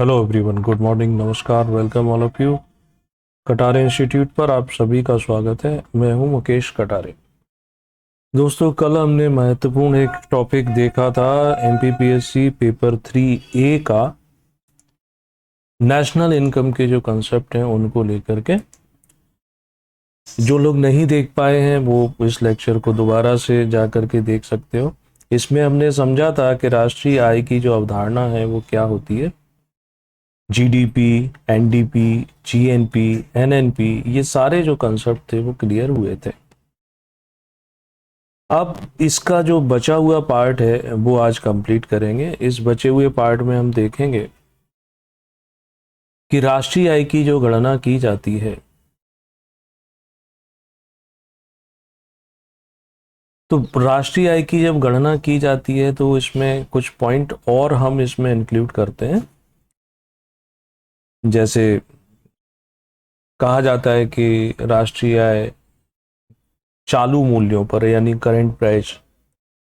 Hello everyone, good morning, नमस्कार, welcome all of you. Katare institute पर आप सभी का स्वागत है। मैं हूं मुकेश कटारे। दोस्तों, कल हमने महत्वपूर्ण एक टॉपिक देखा था, एमपीपीएससी पेपर 3A का नेशनल इनकम के जो कंसेप्ट हैं उनको लेकर के। जो लोग नहीं देख पाए हैं वो इस लेक्चर को दोबारा से जा करके देख सकते हो। इसमें हमने समझा था कि राष्ट्रीय आय की जो अवधारणा है वो क्या होती है। जीडीपी, एनडीपी, जीएनपी, एनएनपी, ये सारे जो कंसेप्ट थे वो क्लियर हुए थे। अब इसका जो बचा हुआ पार्ट है वो आज कंप्लीट करेंगे। इस बचे हुए पार्ट में हम देखेंगे कि राष्ट्रीय आय की जो गणना की जाती है, तो राष्ट्रीय आय की जब गणना की जाती है तो इसमें कुछ पॉइंट और हम इसमें इंक्लूड करते हैं। जैसे कहा जाता है कि राष्ट्रीय आय चालू मूल्यों पर यानी करंट प्राइस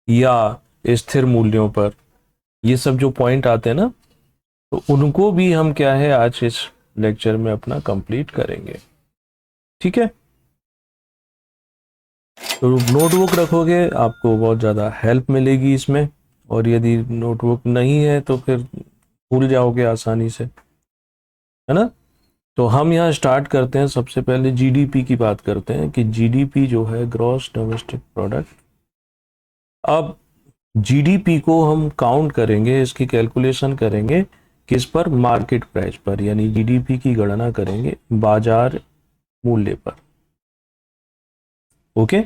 या स्थिर मूल्यों पर, ये सब जो पॉइंट आते हैं ना, तो उनको भी हम क्या है आज इस लेक्चर में अपना कंप्लीट करेंगे। ठीक है, तो नोटबुक रखोगे आपको बहुत ज़्यादा हेल्प मिलेगी इसमें, और यदि नोटबुक नहीं है तो फिर भूल जाओगे आसानी से, है ना। तो हम यहाँ स्टार्ट करते हैं। सबसे पहले जीडीपी की बात करते हैं कि जीडीपी जो है, ग्रॉस डोमेस्टिक प्रोडक्ट। अब जीडीपी को हम काउंट करेंगे, इसकी कैलकुलेशन करेंगे किस पर? मार्केट प्राइस पर, यानी जीडीपी की गणना करेंगे बाजार मूल्य पर। ओके,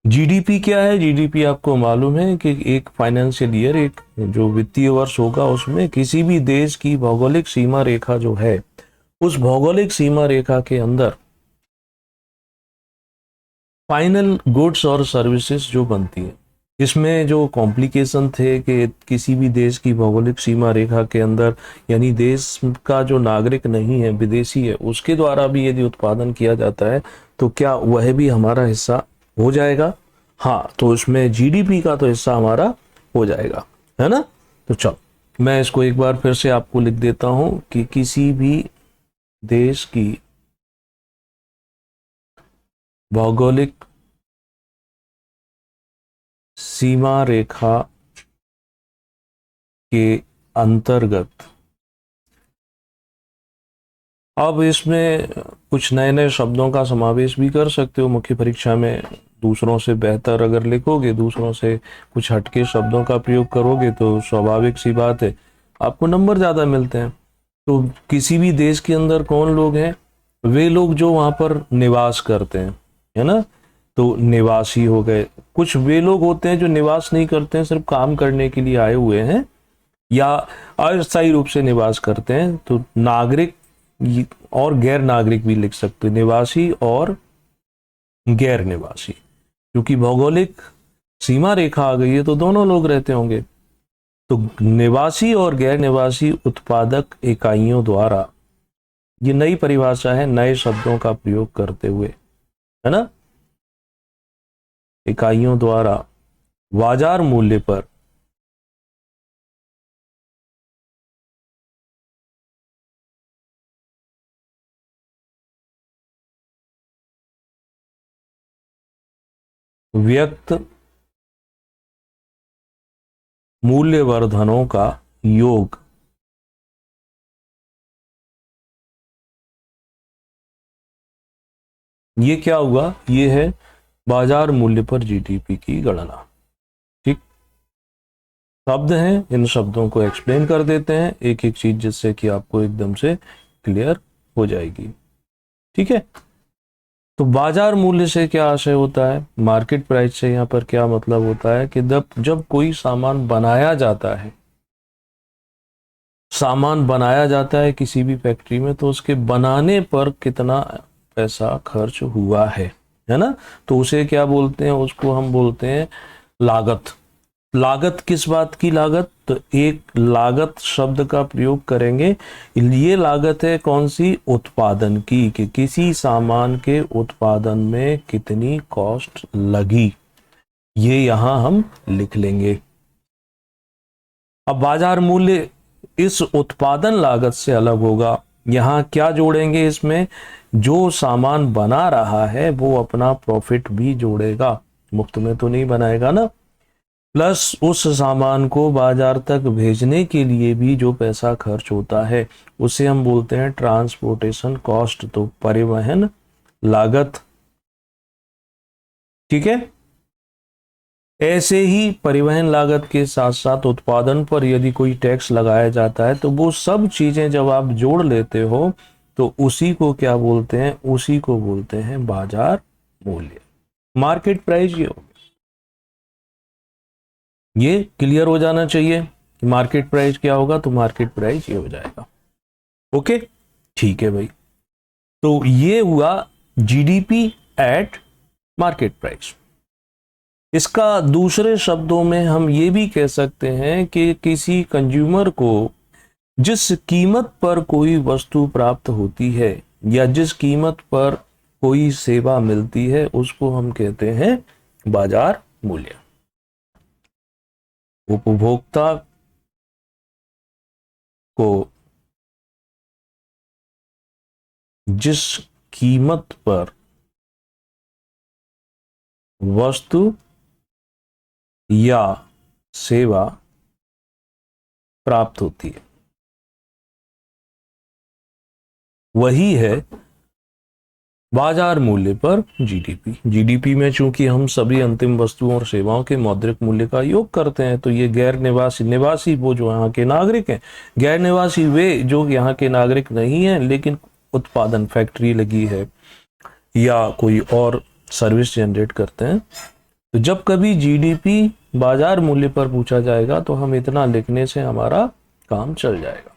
जीडीपी क्या है? जीडीपी आपको मालूम है कि एक फाइनेंशियल ईयर, एक जो वित्तीय वर्ष होगा, उसमें किसी भी देश की भौगोलिक सीमा रेखा जो है, उस भौगोलिक सीमा रेखा के अंदर फाइनल गुड्स और सर्विसेज जो बनती है। इसमें जो कॉम्प्लिकेशन थे कि किसी भी देश की भौगोलिक सीमा रेखा के अंदर, यानी देश का जो नागरिक नहीं है, विदेशी है, उसके द्वारा भी यदि उत्पादन किया जाता है तो क्या वह भी हमारा हिस्सा हो जाएगा? हाँ, तो इसमें जीडीपी का तो हिस्सा हमारा हो जाएगा, है ना। तो चलो मैं इसको एक बार फिर से आपको लिख देता हूं कि किसी भी देश की भौगोलिक सीमा रेखा के अंतर्गत। अब इसमें कुछ नए नए शब्दों का समावेश भी कर सकते हो मुख्य परीक्षा में। दूसरों से बेहतर अगर लिखोगे, दूसरों से कुछ हटके शब्दों का प्रयोग करोगे तो स्वाभाविक सी बात है आपको नंबर ज़्यादा मिलते हैं। तो किसी भी देश के अंदर कौन लोग हैं? वे लोग जो वहाँ पर निवास करते हैं, है ना। तो निवासी हो गए। कुछ वे लोग होते हैं जो निवास नहीं करते हैं, सिर्फ काम करने के लिए आए हुए हैं या अस्थायी रूप से निवास करते हैं। तो नागरिक और गैर नागरिक भी लिख सकते हैं, निवासी और गैर निवासी। क्योंकि भौगोलिक सीमा रेखा आ गई है तो दोनों लोग रहते होंगे। तो निवासी और गैर निवासी उत्पादक इकाइयों द्वारा, ये नई परिभाषा है नए शब्दों का प्रयोग करते हुए, है ना। इकाइयों द्वारा बाजार मूल्य पर व्यक्त मूल्यवर्धनों का योग ये क्या हुआ? ये है बाजार मूल्य पर जीडीपी की गणना। ठीक, शब्द हैं, इन शब्दों को एक्सप्लेन कर देते हैं एक एक चीज, जिससे कि आपको एकदम से क्लियर हो जाएगी। ठीक है, तो बाजार मूल्य से क्या आशय होता है? मार्केट प्राइस से यहाँ पर क्या मतलब होता है कि जब कोई सामान बनाया जाता है, सामान बनाया जाता है किसी भी फैक्ट्री में, तो उसके बनाने पर कितना पैसा खर्च हुआ है ना। तो उसे क्या बोलते हैं? उसको हम बोलते हैं लागत। लागत किस बात की लागत? तो एक लागत शब्द का प्रयोग करेंगे। ये लागत है कौन सी? उत्पादन की, कि किसी सामान के उत्पादन में कितनी कॉस्ट लगी, ये यहां हम लिख लेंगे। अब बाजार मूल्य इस उत्पादन लागत से अलग होगा। यहाँ क्या जोड़ेंगे, इसमें जो सामान बना रहा है वो अपना प्रॉफिट भी जोड़ेगा, मुफ्त में तो नहीं बनाएगा ना। प्लस उस सामान को बाजार तक भेजने के लिए भी जो पैसा खर्च होता है उसे हम बोलते हैं ट्रांसपोर्टेशन कॉस्ट, तो परिवहन लागत। ठीक है। ऐसे ही परिवहन लागत के साथ साथ उत्पादन पर यदि कोई टैक्स लगाया जाता है तो वो सब चीजें जब आप जोड़ लेते हो तो उसी को क्या बोलते हैं, उसी को बोलते हैं बाजार मूल्य, मार्केट प्राइस। ये क्लियर हो जाना चाहिए कि मार्केट प्राइस क्या होगा, तो मार्केट प्राइस ये हो जाएगा। ओके, ठीक है भाई। तो ये हुआ जीडीपी एट मार्केट प्राइस। इसका दूसरे शब्दों में हम ये भी कह सकते हैं कि किसी कंज्यूमर को जिस कीमत पर कोई वस्तु प्राप्त होती है या जिस कीमत पर कोई सेवा मिलती है उसको हम कहते हैं बाजार मूल्य। उपभोक्ता को जिस कीमत पर वस्तु या सेवा प्राप्त होती है वही है बाजार मूल्य पर जीडीपी। जीडीपी में चूंकि हम सभी अंतिम वस्तुओं और सेवाओं के मौद्रिक मूल्य का योग करते हैं, तो ये गैर निवासी, निवासी वो जो यहाँ के नागरिक हैं, गैर निवासी वे जो यहाँ के नागरिक नहीं हैं लेकिन उत्पादन फैक्ट्री लगी है या कोई और सर्विस जनरेट करते हैं। तो जब कभी जीडीपी बाजार मूल्य पर पूछा जाएगा तो हम इतना लिखने से हमारा काम चल जाएगा।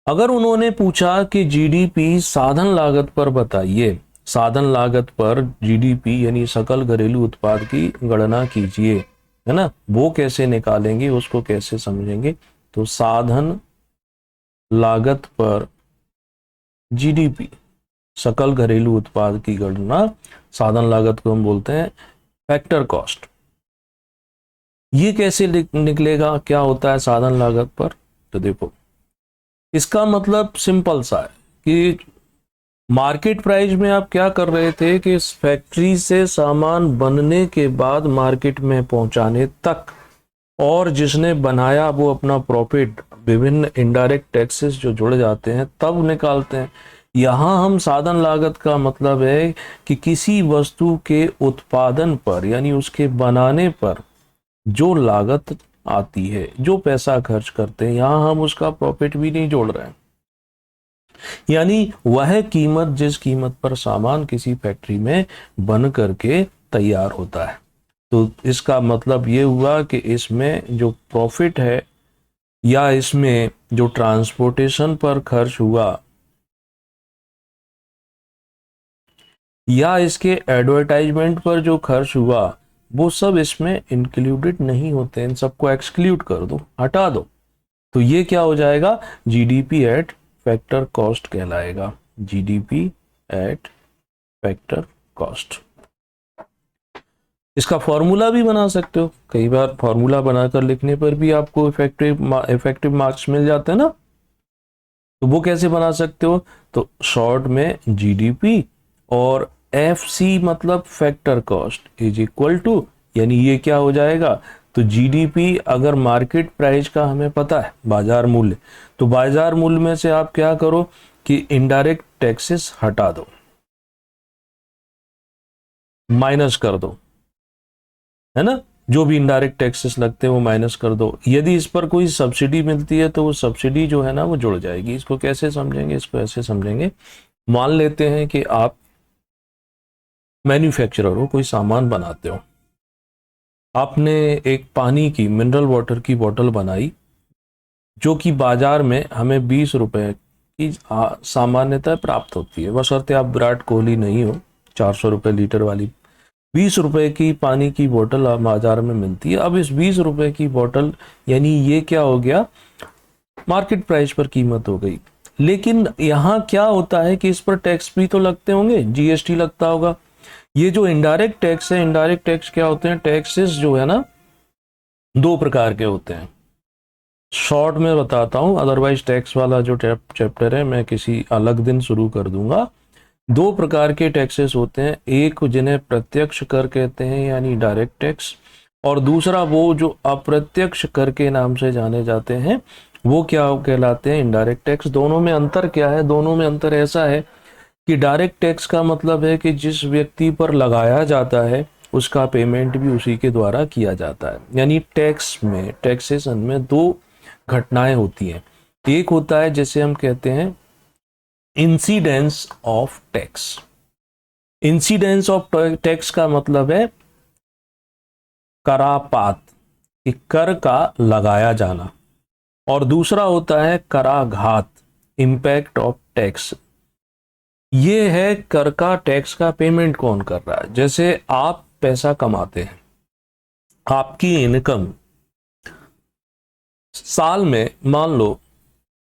अगर उन्होंने पूछा कि जीडीपी साधन लागत पर बताइए, साधन लागत पर जीडीपी यानी सकल घरेलू उत्पाद की गणना कीजिए, है ना, वो कैसे निकालेंगे, उसको कैसे समझेंगे। तो साधन लागत पर जीडीपी, सकल घरेलू उत्पाद की गणना, साधन लागत को हम बोलते हैं फैक्टर कॉस्ट। ये कैसे निकलेगा, क्या होता है साधन लागत पर, तो देखो इसका मतलब सिंपल सा है कि मार्केट प्राइस में आप क्या कर रहे थे कि इस फैक्ट्री से सामान बनने के बाद मार्केट में पहुंचाने तक और जिसने बनाया वो अपना प्रॉफिट विभिन्न इनडायरेक्ट टैक्सेस जो जुड़ जाते हैं तब निकालते हैं। यहां हम साधन लागत का मतलब है कि किसी वस्तु के उत्पादन पर यानी उसके बनाने पर जो लागत आती है, जो पैसा खर्च करते हैं, यहां हम उसका प्रॉफिट भी नहीं जोड़ रहे हैं। यानी वह कीमत जिस कीमत पर सामान किसी फैक्ट्री में बन करके तैयार होता है। तो इसका मतलब ये हुआ कि इसमें जो प्रॉफिट है या इसमें जो ट्रांसपोर्टेशन पर खर्च हुआ या इसके एडवर्टाइजमेंट पर जो खर्च हुआ वो सब इसमें इंक्लूडेड नहीं होते, इन सबको एक्सक्लूड कर दो, हटा दो। तो ये क्या हो जाएगा, जीडीपी एट फैक्टर कॉस्ट कहलाएगा, जीडीपी एट फैक्टर कॉस्ट। इसका फॉर्मूला भी बना सकते हो, कई बार फॉर्मूला बनाकर लिखने पर भी आपको इफेक्टिव मार्क्स मिल जाते हैं ना। तो वो कैसे बना सकते हो, तो शॉर्ट में जीडीपी और एफसी मतलब factor cost is equal to, यानी ये क्या हो जाएगा, तो जीडीपी अगर मार्केट प्राइस का हमें पता है बाजार मूल्य, तो बाजार मूल्य में से आप क्या करो कि इनडायरेक्ट टैक्सेस हटा दो, माइनस कर दो, है ना, जो भी इनडायरेक्ट टैक्सेस लगते हैं वो माइनस कर दो। यदि इस पर कोई सब्सिडी मिलती है तो वो सब्सिडी जो है ना वो जुड़ जाएगी। इसको कैसे समझेंगे, इसको ऐसे समझेंगे, मान लेते हैं कि आप मैन्युफैक्चरर हो, कोई सामान बनाते हो, आपने एक पानी की मिनरल वाटर की बोतल बनाई जो कि बाजार में हमें 20 रुपए की सामान्यतः प्राप्त होती है, बशर्ते आप विराट कोहली नहीं हो। 400 रुपए लीटर वाली 20 रुपए की पानी की बोतल बाजार में मिलती है। अब इस 20 रुपए की बोतल यानी ये क्या हो गया, मार्केट प्राइस पर कीमत हो गई। लेकिन यहाँ क्या होता है कि इस पर टैक्स भी तो लगते होंगे, जीएसटी लगता होगा। ये जो इनडायरेक्ट टैक्स है, इनडायरेक्ट टैक्स क्या होते हैं, टैक्सेस जो है ना दो प्रकार के होते हैं। शॉर्ट में बताता हूँ, अदरवाइज टैक्स वाला जो चैप्टर है मैं किसी अलग दिन शुरू कर दूंगा। दो प्रकार के टैक्सेस होते हैं, एक जिन्हें प्रत्यक्ष कर कहते हैं यानी डायरेक्ट टैक्स, और दूसरा वो जो अप्रत्यक्ष कर के नाम से जाने जाते हैं वो क्या कहलाते हैं, इनडायरेक्ट टैक्स। दोनों में अंतर क्या है? दोनों में अंतर ऐसा है कि डायरेक्ट टैक्स का मतलब है कि जिस व्यक्ति पर लगाया जाता है उसका पेमेंट भी उसी के द्वारा किया जाता है। यानी टैक्स में, टैक्सेशन में दो घटनाएं होती हैं। एक होता है जैसे हम कहते हैं incidence of tax. Incidence of tax का मतलब है करापात, कि कर का लगाया जाना, और दूसरा होता है कराघात, इम्पैक्ट ऑफ टैक्स। ये है कर का, टैक्स का पेमेंट कौन कर रहा है। जैसे आप पैसा कमाते हैं, आपकी इनकम साल में मान लो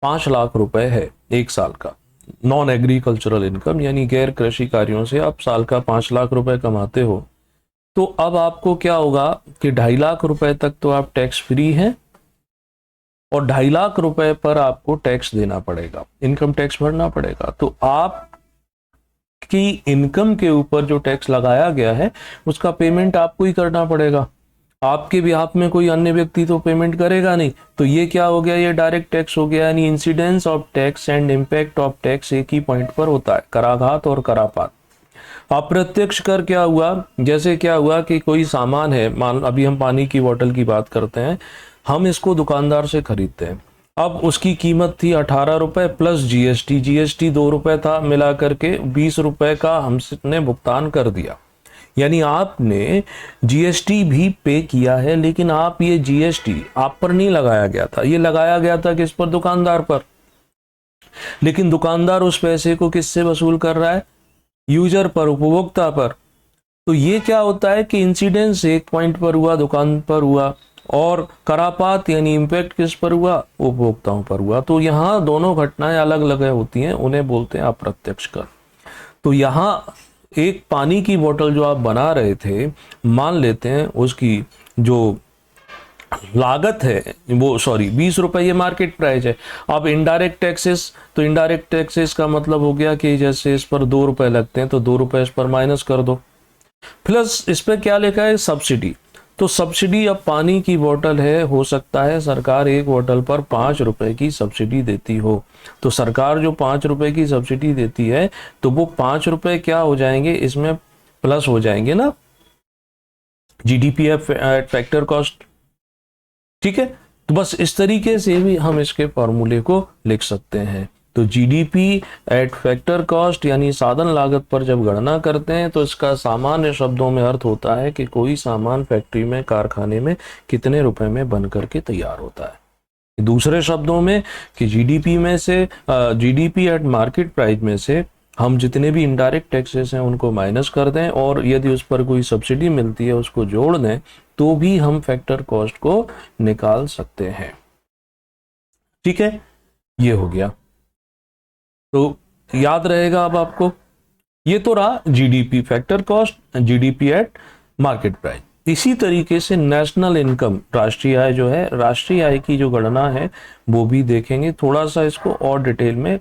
5 लाख रुपए है एक साल का, नॉन एग्रीकल्चरल इनकम यानी गैर कृषि कार्यों से आप साल का 5 लाख रुपए कमाते हो। तो अब आपको क्या होगा कि 2.5 लाख रुपए तक तो आप टैक्स फ्री हैं, और 2.5 लाख रुपए पर आपको टैक्स देना पड़ेगा, इनकम टैक्स भरना पड़ेगा। तो आप की इनकम के ऊपर जो टैक्स लगाया गया है उसका पेमेंट आपको ही करना पड़ेगा, आपके बिहाफ में कोई अन्य व्यक्ति तो पेमेंट करेगा नहीं। तो ये क्या हो गया, ये डायरेक्ट टैक्स हो गया। यानी incidence of tax and impact of tax एक ही पॉइंट पर होता है, कराघात और करापात। अप्रत्यक्ष कर क्या हुआ, जैसे क्या हुआ कि कोई सामान है, मान अभी हम पानी की बोतल की बात करते हैं, हम इसको दुकानदार से खरीदते हैं। अब उसकी कीमत थी 18 रुपए प्लस जीएसटी, जीएसटी 2 रुपए था, मिला करके 20 रुपए का हमने भुगतान कर दिया। यानी आपने जीएसटी भी पे किया है, लेकिन आप ये जीएसटी आप पर नहीं लगाया गया था, ये लगाया गया था किस पर, दुकानदार पर। लेकिन दुकानदार उस पैसे को किससे वसूल कर रहा है, यूजर पर, उपभोक्ता पर। तो ये क्या होता है कि इंसिडेंस एक पॉइंट पर हुआ, दुकान पर हुआ, और करापात यानी इंपैक्ट किस पर हुआ, उपभोक्ताओं पर हुआ। तो यहाँ दोनों घटनाएं अलग अलग होती हैं, उन्हें बोलते हैं अप्रत्यक्ष कर। तो यहाँ एक पानी की बोतल जो आप बना रहे थे, मान लेते हैं उसकी जो लागत है वो 20 रुपए ये मार्केट प्राइस है। अब इनडायरेक्ट टैक्सेस, तो इनडायरेक्ट टैक्सेस का मतलब हो गया कि जैसे इस पर 2 रुपए लगते हैं तो 2 रुपए इस पर माइनस कर दो, प्लस इस पे क्या लिखा है, सब्सिडी। तो सब्सिडी, अब पानी की बोतल है, हो सकता है सरकार एक बोतल पर 5 रुपए की सब्सिडी देती हो। तो सरकार जो 5 रुपए की सब्सिडी देती है तो वो 5 रुपए क्या हो जाएंगे, इसमें प्लस हो जाएंगे ना, जीडीपी एट फैक्टर कॉस्ट। ठीक है, तो बस इस तरीके से भी हम इसके फॉर्मूले को लिख सकते हैं। तो जीडीपी एट फैक्टर कॉस्ट यानी साधन लागत पर जब गणना करते हैं तो इसका सामान्य शब्दों में अर्थ होता है कि कोई सामान फैक्ट्री में, कारखाने में कितने रुपए में बन करके तैयार होता है। दूसरे शब्दों में कि जीडीपी में से, जीडीपी एट मार्केट प्राइस में से हम जितने भी इनडायरेक्ट टैक्सेस हैं उनको माइनस कर दें, और यदि उस पर कोई सब्सिडी मिलती है उसको जोड़ दें, तो भी हम फैक्टर कॉस्ट को निकाल सकते हैं। ठीक है, ये हो गया, तो याद रहेगा अब आपको। ये तो रहा GDP factor cost, GDP at market price. इसी तरीके से नेशनल इनकम, राष्ट्रीय आय जो है, राष्ट्रीय आय की जो गणना है वो भी देखेंगे, थोड़ा सा इसको और डिटेल में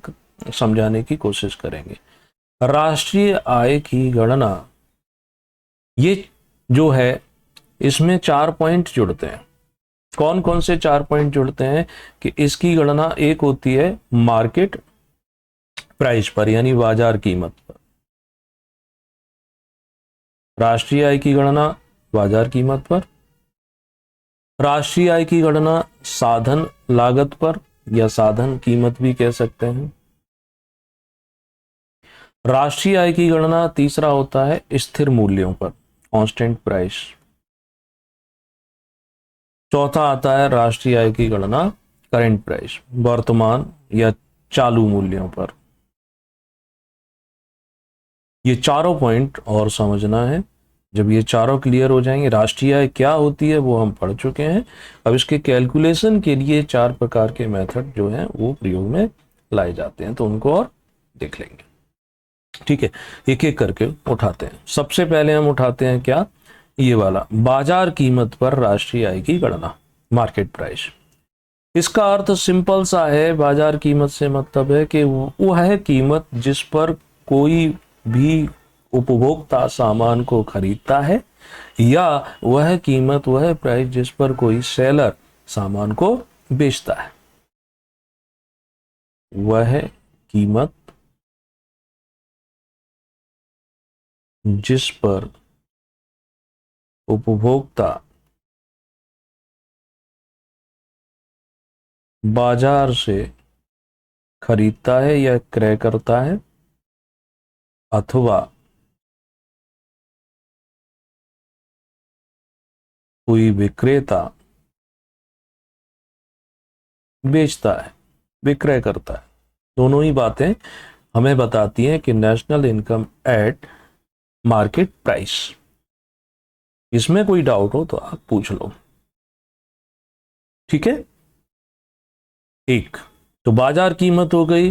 समझाने की कोशिश करेंगे। राष्ट्रीय आय की गणना ये जो है, इसमें 4 पॉइंट जुड़ते हैं। कौन कौन से 4 पॉइंट जुड़ते हैं कि इसकी गणना एक होती है मार्केट प्राइस पर यानी बाजार कीमत पर, राष्ट्रीय आय की गणना बाजार कीमत पर, राष्ट्रीय आय की गणना साधन लागत पर या साधन कीमत भी कह सकते हैं, राष्ट्रीय आय की गणना तीसरा होता है स्थिर मूल्यों पर, कांस्टेंट प्राइस, चौथा आता है राष्ट्रीय आय की गणना करंट प्राइस, वर्तमान या चालू मूल्यों पर। ये चारों पॉइंट और समझना है। जब ये चारों क्लियर हो जाएंगे, राष्ट्रीय आय क्या होती है वो हम पढ़ चुके हैं। अब इसके कैलकुलेशन के लिए 4 प्रकार के मेथड जो हैं वो प्रयोग में लाए जाते हैं, तो उनको और देख लेंगे। ठीक है, एक एक करके उठाते हैं। सबसे पहले हम उठाते हैं क्या, ये वाला, बाजार कीमत पर राष्ट्रीय आय की गणना, मार्केट प्राइस। इसका अर्थ सिंपल सा है, बाजार कीमत से मतलब है कि वो है कीमत जिस पर कोई भी उपभोक्ता सामान को खरीदता है, या वह कीमत, वह प्राइस जिस पर कोई सेलर सामान को बेचता है। वह कीमत जिस पर उपभोक्ता बाजार से खरीदता है या क्रय करता है, अथवा कोई विक्रेता बेचता है, विक्रय करता है। दोनों ही बातें हमें बताती हैं कि national income eight market price. इसमें कोई डाउट हो तो आप पूछ लो, ठीक है। एक तो बाजार कीमत हो गई,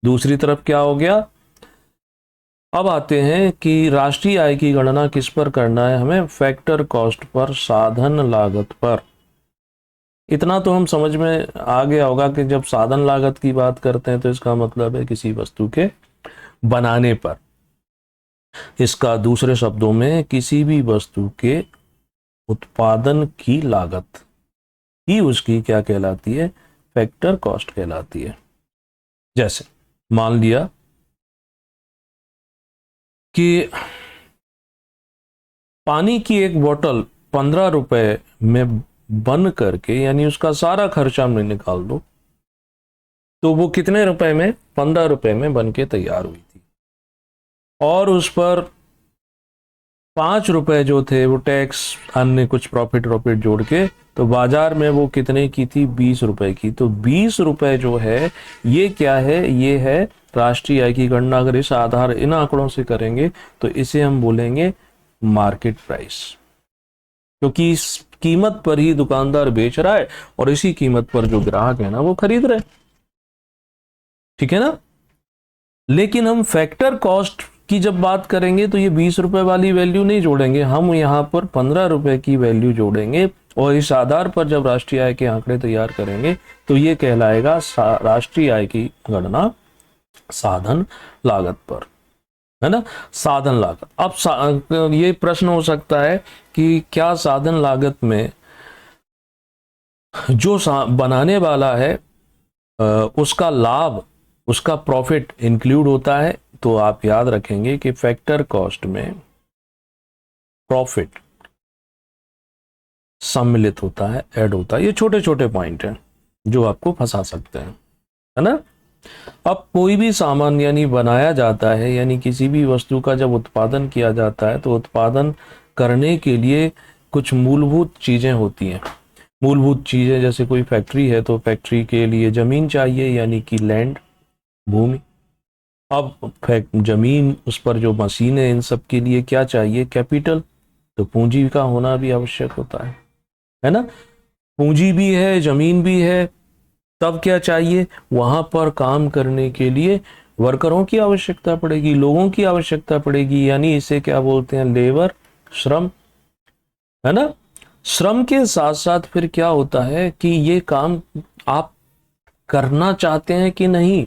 दूसरी तरफ क्या हो गया, अब आते हैं कि राष्ट्रीय आय की गणना किस पर करना है हमें, फैक्टर कॉस्ट पर, साधन लागत पर। इतना तो हम समझ में आ गया होगा कि जब साधन लागत की बात करते हैं तो इसका मतलब है किसी वस्तु के बनाने पर। इसका दूसरे शब्दों में किसी भी वस्तु के उत्पादन की लागत ही उसकी क्या कहलाती है, फैक्टर कॉस्ट कहलाती है। जैसे मान लिया कि पानी की एक बोतल 15 रुपए में बन करके, यानी उसका सारा खर्चा में निकाल दो, तो वो कितने रुपए में, 15 रुपए में बन के तैयार हुई थी। और उस पर 5 रुपए जो थे वो टैक्स, अन्य कुछ प्रॉफिट जोड़ के, तो बाजार में वो कितने की थी, 20 रुपए की। तो 20 रुपए जो है ये क्या है, ये है राष्ट्रीय आय की गणना। अगर इस आधार इन आंकड़ों से करेंगे तो इसे हम बोलेंगे मार्केट प्राइस, क्योंकि इस कीमत पर ही दुकानदार बेच रहा है और इसी कीमत पर जो ग्राहक है ना वो खरीद रहे, ठीक है ना। लेकिन हम फैक्टर कॉस्ट की जब बात करेंगे तो ये 20 रुपए वाली वैल्यू नहीं जोड़ेंगे, हम यहाँ पर 15 रुपए की वैल्यू जोड़ेंगे, और इस आधार पर जब राष्ट्रीय आय के आंकड़े तैयार करेंगे तो ये कहलाएगा राष्ट्रीय आय की गणना साधन लागत पर, है ना, साधन लागत। अब ये प्रश्न हो सकता है कि क्या साधन लागत में जो बनाने वाला है उसका लाभ, उसका प्रॉफिट इंक्लूड होता है? तो आप याद रखेंगे कि फैक्टर कॉस्ट में प्रॉफिट सम्मिलित होता है, ऐड होता है। ये छोटे छोटे पॉइंट हैं जो आपको फंसा सकते हैं, है ना। अब कोई भी सामान यानी बनाया जाता है, यानी किसी भी वस्तु का जब उत्पादन किया जाता है तो उत्पादन करने के लिए कुछ मूलभूत चीजें होती हैं। मूलभूत चीजें जैसे कोई फैक्ट्री है तो फैक्ट्री के लिए जमीन चाहिए, यानी कि लैंड, भूमि। अब जमीन, उस पर जो मशीन है, इन सब के लिए क्या चाहिए, कैपिटल। तो पूंजी का होना भी आवश्यक होता है ना। पूंजी भी है, जमीन भी है, तब क्या चाहिए, वहां पर काम करने के लिए वर्करों की आवश्यकता पड़ेगी, लोगों की आवश्यकता पड़ेगी, यानी इसे क्या बोलते हैं, लेबर, श्रम, है ना। श्रम के साथ साथ फिर क्या होता है कि ये काम आप करना चाहते हैं कि नहीं।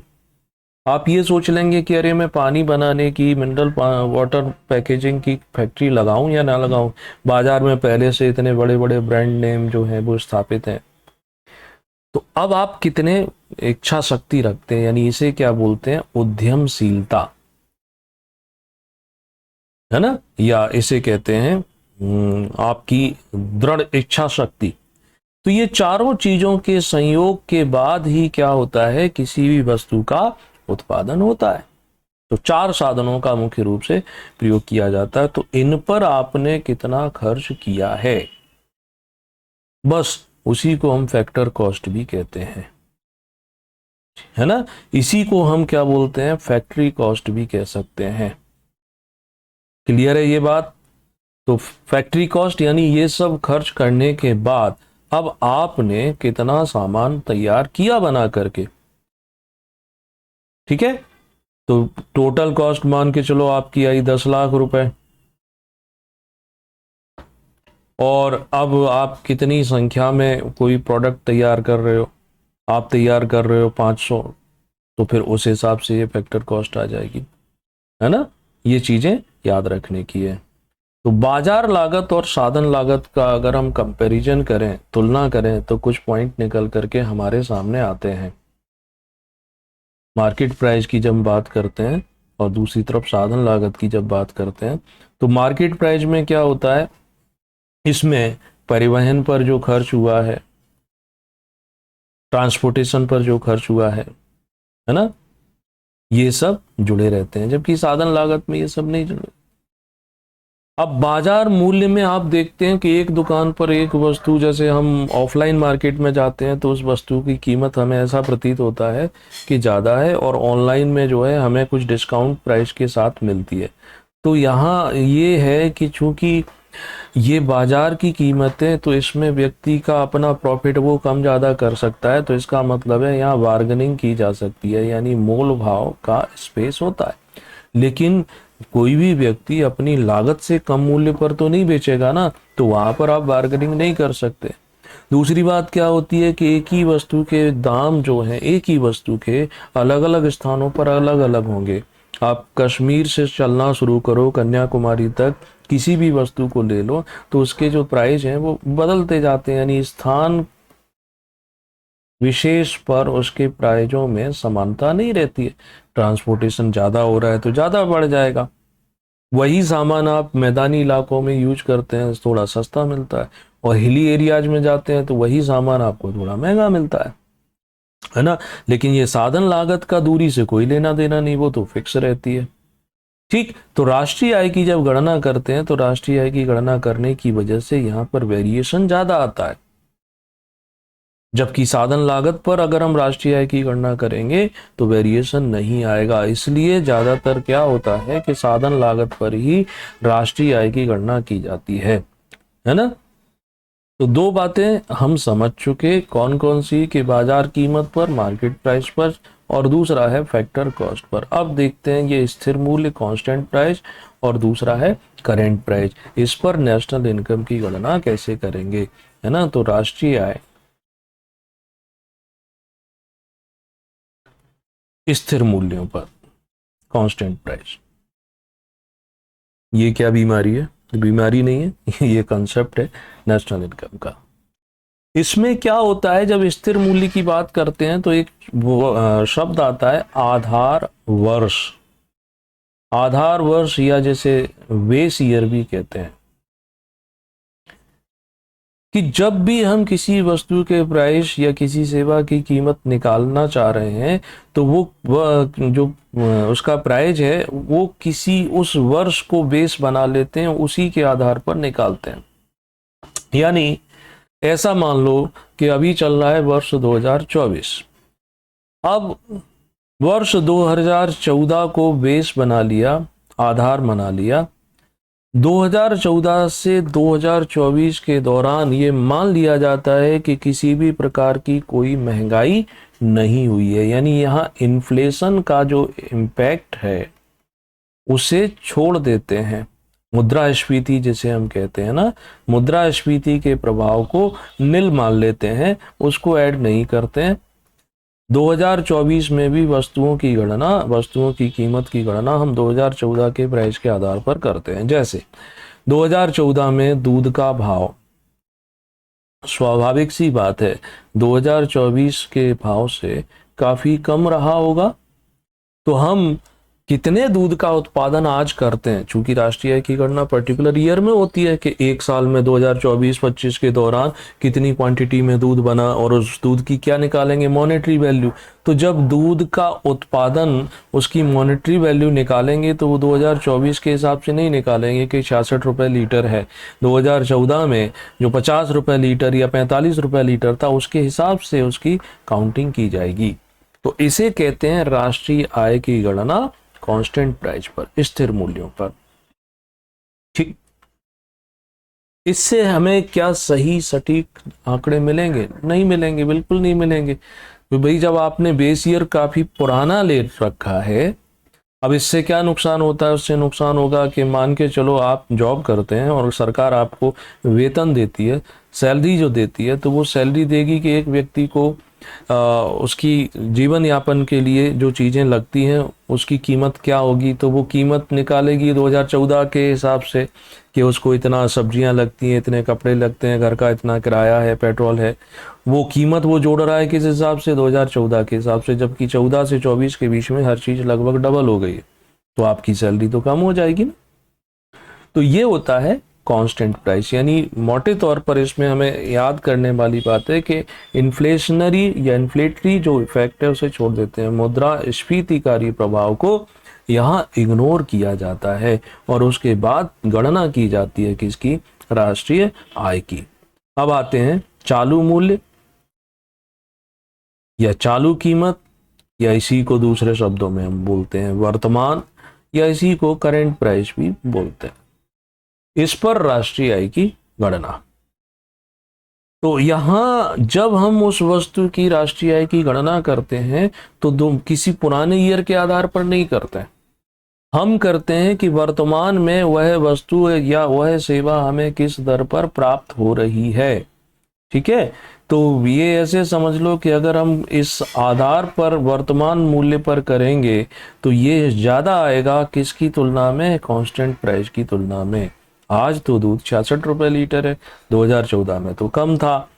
आप ये सोच लेंगे कि अरे मैं पानी बनाने की, मिनरल वाटर पैकेजिंग की फैक्ट्री लगाऊं या ना लगाऊं, बाजार में पहले से इतने बड़े बड़े ब्रांड नेम जो हैं वो स्थापित हैं। तो अब आप कितने इच्छा शक्ति रखते हैं, यानी इसे क्या बोलते हैं, उद्यमशीलता, है ना, या इसे कहते हैं आपकी दृढ़ इच्छा शक्ति। तो ये चारों चीजों के संयोग के बाद ही क्या होता है, किसी भी वस्तु का उत्पादन होता है। तो 4 साधनों का मुख्य रूप से प्रयोग किया जाता है। तो इन पर आपने कितना खर्च किया है, बस उसी को हम फैक्टर कॉस्ट भी कहते हैं, है ना। इसी को हम क्या बोलते हैं, फैक्ट्री कॉस्ट भी कह सकते हैं। क्लियर है ये बात। तो फैक्ट्री कॉस्ट यानी ये सब खर्च करने के बाद अब आपने कितना सामान तैयार किया बना करके, ठीक है। तो टोटल कॉस्ट मान के चलो आपकी आई 10 लाख रुपए, और अब आप कितनी संख्या में कोई प्रोडक्ट तैयार कर रहे हो, आप तैयार कर रहे हो 500, तो फिर उस हिसाब से ये फैक्टर कॉस्ट आ जाएगी, है ना। ये चीजें याद रखने की है। तो बाजार लागत और साधन लागत का अगर हम कंपैरिजन करें, तुलना करें, तो कुछ पॉइंट निकल करके हमारे सामने आते हैं। मार्केट प्राइस की जब बात करते हैं और दूसरी तरफ साधन लागत की जब बात करते हैं, तो मार्केट प्राइस में क्या होता है, इसमें परिवहन पर जो खर्च हुआ है, ट्रांसपोर्टेशन पर जो खर्च हुआ है ना, ये सब जुड़े रहते हैं, जबकि साधन लागत में ये सब नहीं जुड़े। अब बाजार मूल्य में आप देखते हैं कि एक दुकान पर एक वस्तु, जैसे हम ऑफलाइन मार्केट में जाते हैं तो उस वस्तु की कीमत हमें ऐसा प्रतीत होता है कि ज़्यादा है, और ऑनलाइन में जो है हमें कुछ डिस्काउंट प्राइस के साथ मिलती है। तो यहाँ ये है कि चूंकि ये बाजार की कीमतें, तो इसमें व्यक्ति का अपना प्रॉफिट वो कम ज़्यादा कर सकता है, तो इसका मतलब है यहाँ बार्गेनिंग की जा सकती है, यानी मोल भाव का स्पेस होता है। लेकिन कोई भी व्यक्ति अपनी लागत से कम मूल्य पर तो नहीं बेचेगा ना, तो वहां पर आप बार्गेनिंग नहीं कर सकते। दूसरी बात क्या होती है कि एक ही वस्तु के दाम जो है, एक ही वस्तु के अलग अलग स्थानों पर अलग अलग होंगे। आप कश्मीर से चलना शुरू करो कन्याकुमारी तक, किसी भी वस्तु को ले लो, तो उसके जो प्राइस हैं वो बदलते जाते हैं, यानी स्थान विशेष पर उसके प्राइजों में समानता नहीं रहती है। ट्रांसपोर्टेशन ज़्यादा हो रहा है तो ज़्यादा बढ़ जाएगा, वही सामान आप मैदानी इलाकों में यूज करते हैं थोड़ा सस्ता मिलता है, और हिली एरियाज में जाते हैं तो वही सामान आपको थोड़ा महंगा मिलता है ना। लेकिन ये साधन लागत का दूरी से कोई लेना देना नहीं, वो तो फिक्स रहती है। ठीक, तो राष्ट्रीय आय की जब गणना करते हैं, तो राष्ट्रीय आय की गणना करने की वजह से यहाँ पर वेरिएशन ज़्यादा आता है, जबकि साधन लागत पर अगर हम राष्ट्रीय आय की गणना करेंगे तो वेरिएशन नहीं आएगा। इसलिए ज्यादातर क्या होता है कि साधन लागत पर ही राष्ट्रीय आय की गणना की जाती है ना। तो दो बातें हम समझ चुके, कौन कौन सी, कि बाजार कीमत पर, मार्केट प्राइस पर, और दूसरा है फैक्टर कॉस्ट पर। अब देखते हैं ये स्थिर मूल्य कांस्टेंट प्राइस, और दूसरा है करेंट प्राइस, इस पर नेशनल इनकम की गणना कैसे करेंगे, है ना। तो राष्ट्रीय आय स्थिर मूल्यों पर, कांस्टेंट प्राइस, ये क्या बीमारी है? बीमारी नहीं है ये कंसेप्ट है नेशनल इनकम का। इसमें क्या होता है, जब स्थिर मूल्य की बात करते हैं तो एक शब्द आता है आधार वर्ष। आधार वर्ष, या जैसे बेस ईयर भी कहते हैं, कि जब भी हम किसी वस्तु के प्राइस या किसी सेवा की कीमत निकालना चाह रहे हैं, तो वो जो उसका प्राइस है वो किसी उस वर्ष को बेस बना लेते हैं, उसी के आधार पर निकालते हैं। यानी ऐसा मान लो कि अभी चल रहा है वर्ष 2024, अब वर्ष 2014 को बेस बना लिया, आधार बना लिया, 2014 से 2024 के दौरान ये मान लिया जाता है कि किसी भी प्रकार की कोई महंगाई नहीं हुई है, यानी यहाँ इन्फ्लेशन का जो इम्पैक्ट है उसे छोड़ देते हैं। मुद्रास्फीति जिसे हम कहते हैं ना, मुद्रास्फीति के प्रभाव को निल मान लेते हैं, उसको ऐड नहीं करते हैं। 2024 में भी वस्तुओं की गणना, वस्तुओं की कीमत की गणना हम 2014 के प्राइस के आधार पर करते हैं। जैसे 2014 में दूध का भाव, स्वाभाविक सी बात है 2024 के भाव से काफी कम रहा होगा, तो हम कितने दूध का उत्पादन आज करते हैं, चूंकि राष्ट्रीय आय की गणना पर्टिकुलर ईयर में होती है कि एक साल में 2024-25 के दौरान कितनी क्वांटिटी में दूध बना, और उस दूध की क्या निकालेंगे, मॉनेटरी वैल्यू। तो जब दूध का उत्पादन, उसकी मॉनेटरी वैल्यू निकालेंगे तो वो 2024 के हिसाब से नहीं निकालेंगे कि 66 रुपए लीटर है। 2014 में जो 50 रुपए लीटर या 45 रुपए लीटर था, उसके हिसाब से उसकी काउंटिंग की जाएगी। तो इसे कहते हैं राष्ट्रीय आय की गणना कांस्टेंट प्राइस पर, स्थिर मूल्यों पर। ठीक, इससे हमें क्या सही सटीक आंकड़े मिलेंगे? नहीं मिलेंगे, बिल्कुल नहीं मिलेंगे। तो भाई जब आपने बेस ईयर काफी पुराना ले रखा है, अब इससे क्या नुकसान होता है? उससे नुकसान होगा कि मान के चलो आप जॉब करते हैं और सरकार आपको वेतन देती है, सैलरी जो देती है, तो वो सैलरी देगी कि एक व्यक्ति को उसकी जीवन यापन के लिए जो चीज़ें लगती हैं उसकी कीमत क्या होगी, तो वो कीमत निकालेगी 2014 के हिसाब से कि उसको इतना सब्जियां लगती हैं, इतने कपड़े लगते हैं, घर का इतना किराया है, पेट्रोल है। वो कीमत वो जोड़ रहा है किस हिसाब से, 2014 के हिसाब से, जबकि 14 से 24 के बीच में हर चीज़ लगभग डबल हो गई है, तो आपकी सैलरी तो कम हो जाएगी ना। तो ये होता है कांस्टेंट प्राइस। यानी मोटे तौर पर इसमें हमें याद करने वाली बात है कि इन्फ्लेशनरी या इन्फ्लेटरी जो इफेक्ट है उसे छोड़ देते हैं, मुद्रास्फीतिकारी प्रभाव को यहाँ इग्नोर किया जाता है और उसके बाद गणना की जाती है किसकी, राष्ट्रीय आय की। अब आते हैं चालू मूल्य या चालू कीमत, या इसी को दूसरे शब्दों में हम बोलते हैं वर्तमान, या इसी को करेंट प्राइस भी बोलते हैं। इस पर राष्ट्रीय आय की गणना। तो यहां जब हम उस वस्तु की राष्ट्रीय आय की गणना करते हैं तो किसी पुराने ईयर के आधार पर नहीं करते हैं, हम करते हैं कि वर्तमान में वह वस्तु या वह सेवा हमें किस दर पर प्राप्त हो रही है। ठीक है, तो ये ऐसे समझ लो कि अगर हम इस आधार पर वर्तमान मूल्य पर करेंगे तो ये ज्यादा आएगा किसकी तुलना में, कांस्टेंट प्राइस की तुलना में। आज तो दूध 66 रुपए लीटर है, 2014 में तो कम था।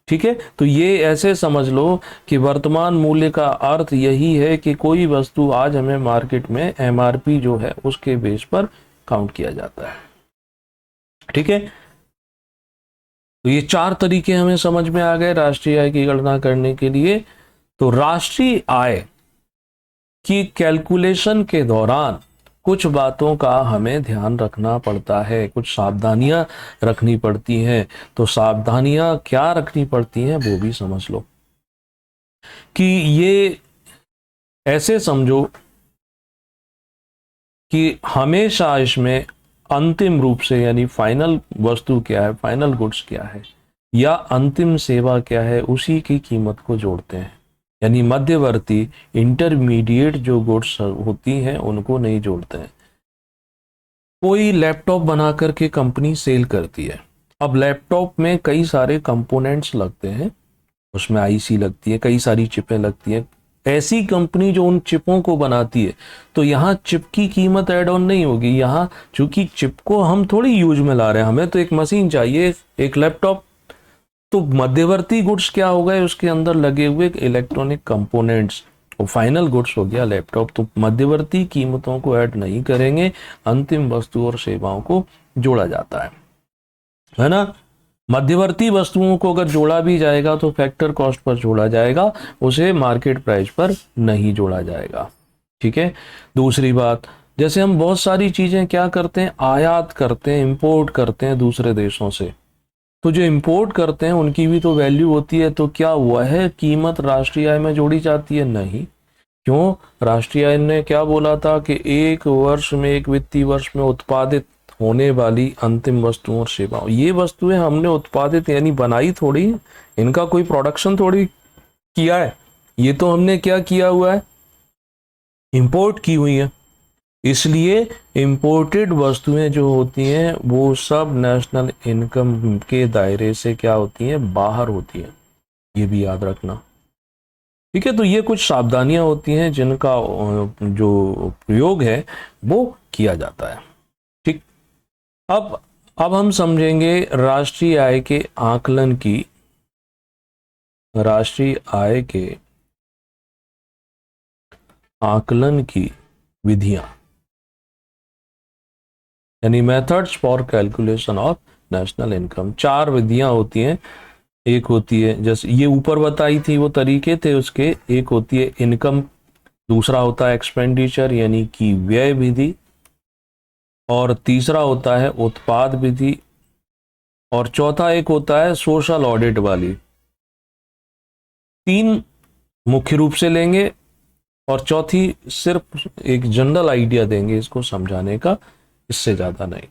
ठीक है, तो ये ऐसे समझ लो कि वर्तमान मूल्य का अर्थ यही है कि कोई वस्तु आज हमें मार्केट में एमआरपी जो है उसके बेस पर काउंट किया जाता है। ठीक है, तो ये 4 तरीके हमें समझ में आ गए राष्ट्रीय आय की गणना करने के लिए। तो राष्ट्रीय आय की कैलकुलेशन के दौरान कुछ बातों का हमें ध्यान रखना पड़ता है, कुछ सावधानियां रखनी पड़ती हैं। तो सावधानियां क्या रखनी पड़ती हैं वो भी समझ लो कि ये ऐसे समझो कि हमेशा इसमें अंतिम रूप से, यानी फाइनल वस्तु क्या है, फाइनल गुड्स क्या है या अंतिम सेवा क्या है, उसी की कीमत को जोड़ते हैं। यानी मध्यवर्ती इंटरमीडिएट जो गुड्स होती हैं उनको नहीं जोड़ते हैं। कोई लैपटॉप बना करके कंपनी सेल करती है, अब लैपटॉप में कई सारे कंपोनेंट्स लगते हैं, उसमें आईसी लगती है, कई सारी चिपें लगती हैं। ऐसी कंपनी जो उन चिपों को बनाती है, तो यहाँ चिप की कीमत ऐड ऑन नहीं होगी। यहाँ चूंकि चिप को हम थोड़ी यूज में ला रहे हैं, हमें तो एक मशीन चाहिए, एक लैपटॉप। तो मध्यवर्ती गुड्स क्या हो गए, उसके अंदर लगे हुए इलेक्ट्रॉनिक कंपोनेंट्स, वो फाइनल गुड्स हो गया लैपटॉप। तो मध्यवर्ती कीमतों को ऐड नहीं करेंगे, अंतिम वस्तु और सेवाओं को जोड़ा जाता है ना। मध्यवर्ती वस्तुओं को अगर जोड़ा भी जाएगा तो फैक्टर कॉस्ट पर जोड़ा जाएगा, उसे मार्केट प्राइस पर नहीं जोड़ा जाएगा। ठीक है, दूसरी बात, जैसे हम बहुत सारी चीजें क्या करते हैं, आयात करते हैं, इंपोर्ट करते हैं दूसरे देशों से, तो जो इंपोर्ट करते हैं उनकी भी तो वैल्यू होती है। तो क्या वह कीमत राष्ट्रीय आय में जोड़ी जाती है? नहीं। क्यों? राष्ट्रीय आय ने क्या बोला था कि एक वर्ष में, एक वित्तीय वर्ष में उत्पादित होने वाली अंतिम वस्तुओं और सेवाओं, ये वस्तुएं हमने उत्पादित यानी बनाई थोड़ी, इनका कोई प्रोडक्शन थोड़ी किया है, ये तो हमने क्या किया हुआ है, इंपोर्ट की हुई है। इसलिए इंपोर्टेड वस्तुएं जो होती हैं वो सब नेशनल इनकम के दायरे से क्या होती हैं, बाहर होती हैं, ये भी याद रखना। ठीक है, तो ये कुछ सावधानियां होती हैं जिनका जो प्रयोग है वो किया जाता है। ठीक, अब हम समझेंगे राष्ट्रीय आय के आकलन की, राष्ट्रीय आय के आकलन की विधियां, यानी methods for calculation of national income. 4 विधियां होती हैं। एक होती है, जैसे ये ऊपर बताई थी वो तरीके थे उसके, एक होती है इनकम, दूसरा होता है एक्सपेंडिचर यानी कि व्यय विधि, और तीसरा होता है उत्पाद विधि, और चौथा एक होता है सोशल ऑडिट वाली। 3 मुख्य रूप से लेंगे और चौथी सिर्फ एक जनरल आइडिया देंगे इसको समझाने का, इससे ज्यादा नहीं।